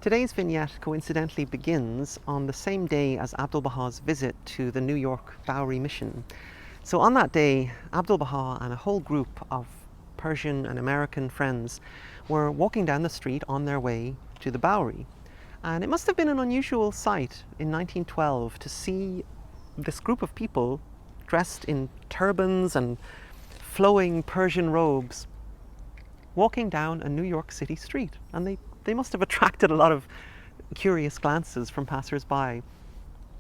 Today's vignette coincidentally begins on the same day as Abdu'l-Bahá's visit to the New York Bowery mission. So on that day, Abdu'l-Bahá and a whole group of Persian and American friends were walking down the street on their way to the Bowery. And it must have been an unusual sight in 1912 to see this group of people dressed in turbans and flowing Persian robes walking down a New York City street. And they must have attracted a lot of curious glances from passers-by.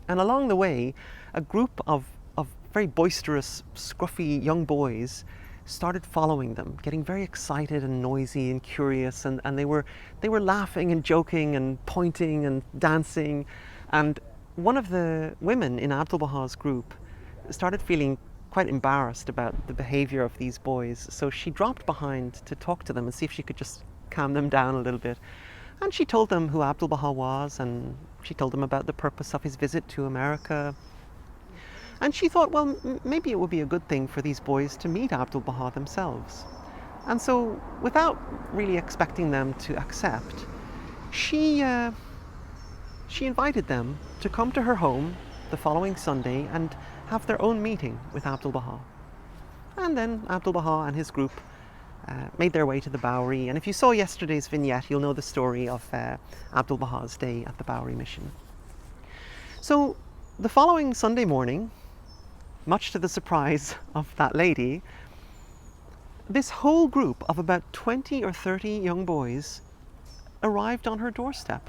And along the way, a group of very boisterous, scruffy young boys started following them, getting very excited and noisy and curious, and they were laughing and joking and pointing and dancing. And one of the women in Abdu'l-Bahá's group started feeling quite embarrassed about the behavior of these boys, so she dropped behind to talk to them and see if she could just calm them down a little bit. And she told them who Abdu'l-Bahá was, and she told them about the purpose of his visit to America. And she thought, well, maybe it would be a good thing for these boys to meet Abdu'l-Bahá themselves. And so, without really expecting them to accept, she invited them to come to her home the following Sunday and have their own meeting with Abdu'l-Bahá. And then Abdu'l-Bahá and his group made their way to the Bowery. And if you saw yesterday's vignette, you'll know the story of Abdu'l-Bahá's day at the Bowery mission. So the following Sunday morning, much to the surprise of that lady, this whole group of about 20 or 30 young boys arrived on her doorstep,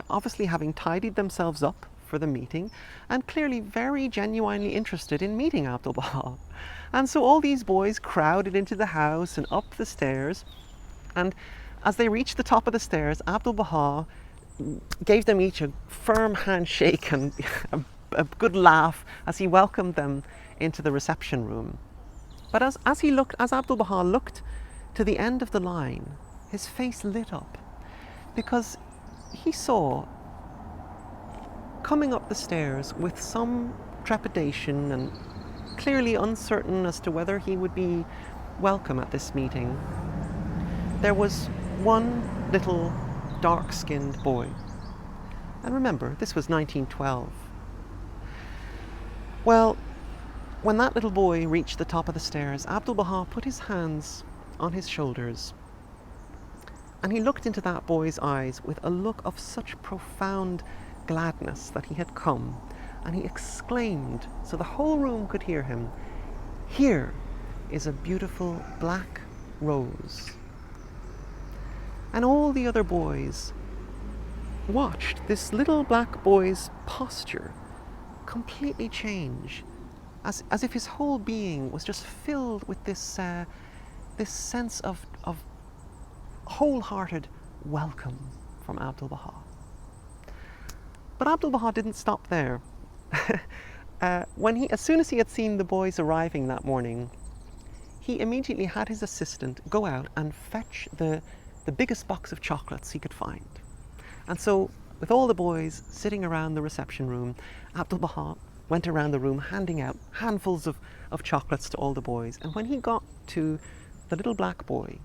obviously having tidied themselves up for the meeting and clearly very genuinely interested in meeting Abdu'l-Bahá. And so all these boys crowded into the house and up the stairs, and as they reached the top of the stairs, Abdu'l-Bahá gave them each a firm handshake and a good laugh as he welcomed them into the reception room. But as Abdu'l-Bahá looked to the end of the line, his face lit up, because he saw, coming up the stairs with some trepidation and clearly uncertain as to whether he would be welcome at this meeting, there was one little dark-skinned boy. And remember, this was 1912. Well, when that little boy reached the top of the stairs, Abdu'l-Bahá put his hands on his shoulders, and he looked into that boy's eyes with a look of such profound gladness that he had come, and he exclaimed, so the whole room could hear him, "Here is a beautiful black rose." And all the other boys watched this little black boy's posture completely change, as if his whole being was just filled with this sense of wholehearted welcome from Abdu'l-Bahá. But Abdu'l-Bahá didn't stop there. As soon as he had seen the boys arriving that morning, he immediately had his assistant go out and fetch the biggest box of chocolates he could find. And so, with all the boys sitting around the reception room, Abdu'l-Bahá went around the room handing out handfuls of chocolates to all the boys. And when he got to the little black boy,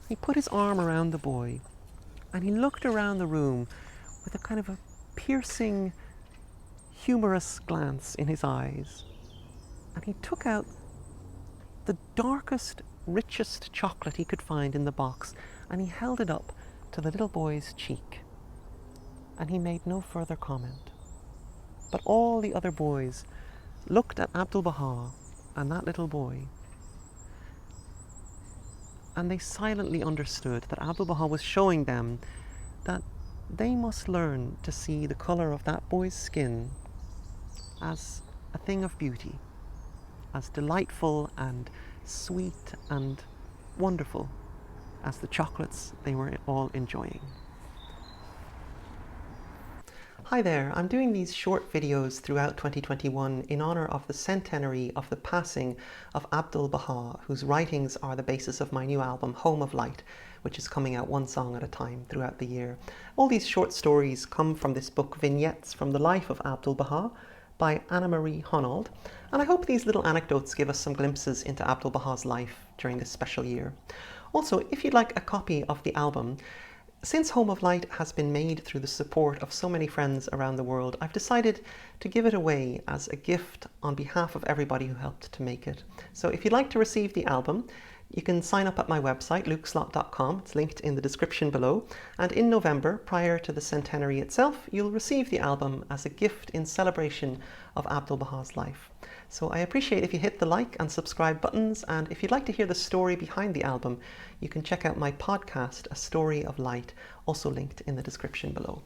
he put his arm around the boy and he looked around the room with a kind of a piercing, humorous glance in his eyes. And he took out the darkest, richest chocolate he could find in the box, and he held it up to the little boy's cheek. And he made no further comment. But all the other boys looked at Abdu'l-Bahá and that little boy, and they silently understood that Abdu'l-Bahá was showing them that they must learn to see the colour of that boy's skin as a thing of beauty, as delightful and sweet and wonderful as the chocolates they were all enjoying. Hi there, I'm doing these short videos throughout 2021 in honour of the centenary of the passing of Abdu'l-Bahá, whose writings are the basis of my new album Home of Light, which is coming out one song at a time throughout the year. All these short stories come from this book Vignettes from the Life of Abdu'l-Bahá by Annamarie Honnold, and I hope these little anecdotes give us some glimpses into Abdu'l-Bahā's life during this special year. Also, if you'd like a copy of the album, Since Home of Light has been made through the support of so many friends around the world, I've decided to give it away as a gift on behalf of everybody who helped to make it. So if you'd like to receive the album, you can sign up at my website, lukeslott.com. It's linked in the description below. And in November, prior to the centenary itself, you'll receive the album as a gift in celebration of Abdu'l-Bahá's life. So I appreciate if you hit the like and subscribe buttons, and if you'd like to hear the story behind the album, you can check out my podcast, A Story of Light, also linked in the description below.